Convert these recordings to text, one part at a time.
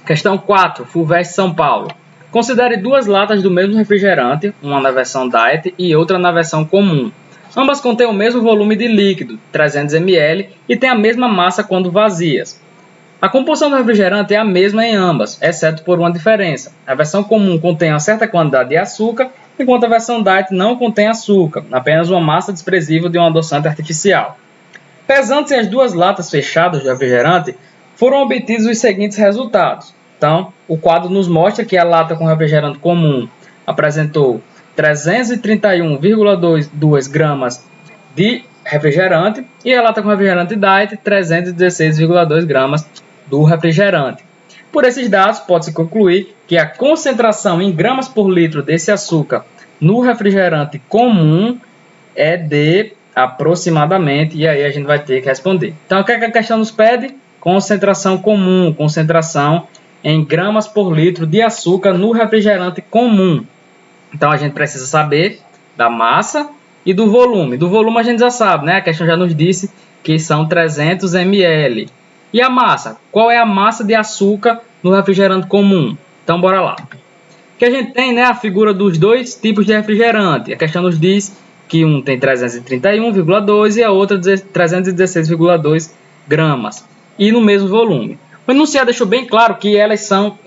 Questão 4, FUVEST São Paulo. Considere duas latas do mesmo refrigerante, uma na versão Diet e outra na versão comum. Ambas contêm o mesmo volume de líquido, 300 ml, e têm a mesma massa quando vazias. A composição do refrigerante é a mesma em ambas, exceto por uma diferença. A versão comum contém uma certa quantidade de açúcar, enquanto a versão Diet não contém açúcar, apenas uma massa desprezível de um adoçante artificial. Pesando-se as duas latas fechadas do refrigerante, foram obtidos os seguintes resultados. Então, o quadro nos mostra que a lata com refrigerante comum apresentou 331,2 gramas de refrigerante e a lata com refrigerante Diet 316,2 gramas do refrigerante. Por esses dados, pode-se concluir que a concentração em gramas por litro desse açúcar no refrigerante comum é de aproximadamente, e aí a gente vai ter que responder. Então, o que a questão nos pede? Concentração comum, concentração em gramas por litro de açúcar no refrigerante comum. Então, a gente precisa saber da massa e do volume. Do volume a gente já sabe, né? A questão já nos disse que são 300 ml. E a massa? Qual é a massa de açúcar no refrigerante comum? Então, bora lá. O que a gente tem, né? A figura dos dois tipos de refrigerante. A questão nos diz que um tem 331,2 e a outra 316,2 gramas. E no mesmo volume. O enunciado deixou bem claro que eles são,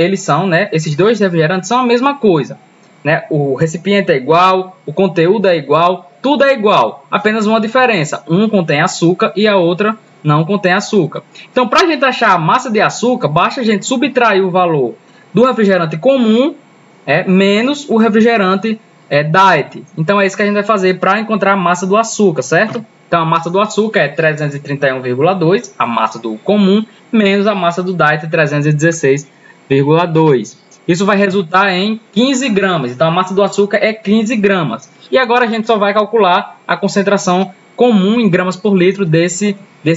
né? Esses dois refrigerantes são a mesma coisa. Né? O recipiente é igual, o conteúdo é igual, tudo é igual, apenas uma diferença. Um contém açúcar e a outra não contém açúcar. Então, para a gente achar a massa de açúcar, basta a gente subtrair o valor do refrigerante comum menos o refrigerante Diet. Então, é isso que a gente vai fazer para encontrar a massa do açúcar, certo? Então, a massa do açúcar é 331,2, a massa do comum, menos a massa do Diet, 316,2. Isso vai resultar em 15 gramas. Então, a massa do açúcar é 15 gramas. E agora a gente só vai calcular a concentração comum em gramas por litro desse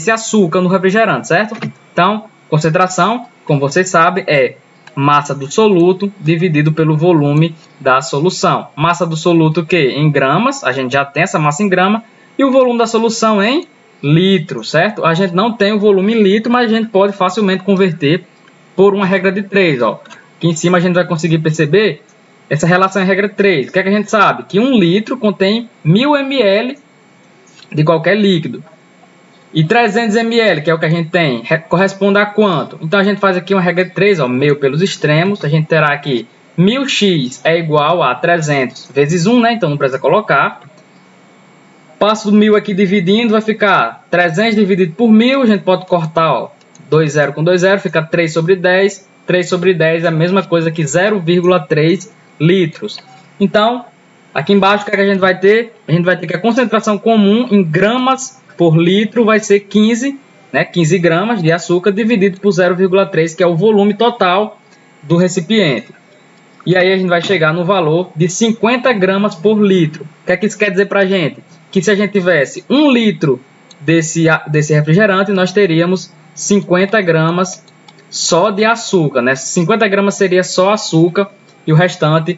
açúcar no refrigerante, certo? Então, concentração, como vocês sabem, é massa do soluto dividido pelo volume da solução. Massa do soluto que em gramas, a gente já tem essa massa em grama, e o volume da solução em litro, certo? A gente não tem o volume em litro, mas a gente pode facilmente converter por uma regra de 3, ó. Aqui em cima a gente vai conseguir perceber essa relação em regra 3. O que é que a gente sabe? Que 1 litro contém 1000 ml de qualquer líquido. E 300 ml, que é o que a gente tem, corresponde a quanto? Então a gente faz aqui uma regra de 3, ó, meio pelos extremos. A gente terá aqui 1000x é igual a 300 vezes 1, né? Então não precisa colocar. Passo do 1000 aqui dividindo, vai ficar 300 dividido por 1000. A gente pode cortar, ó, 2 zero com 2 zero, fica 3 sobre 10. 3 sobre 10 é a mesma coisa que 0,3 litros. Então, aqui embaixo, o que a gente vai ter? A gente vai ter que a concentração comum em gramas por litro vai ser 15, né? 15 gramas de açúcar dividido por 0,3, que é o volume total do recipiente. E aí a gente vai chegar no valor de 50 gramas por litro. O que é que isso quer dizer para a gente? Que se a gente tivesse 1 litro desse refrigerante, nós teríamos 50 gramas só de açúcar, né? 50 gramas seria só açúcar e o restante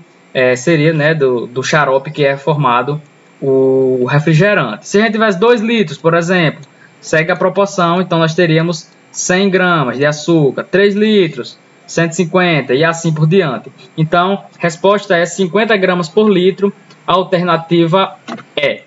seria, né, do xarope que é formado o refrigerante. Se a gente tivesse 2 litros, por exemplo, segue a proporção, então nós teríamos 100 gramas de açúcar, 3 litros, 150 e assim por diante. Então, a resposta é 50 gramas por litro, a alternativa é.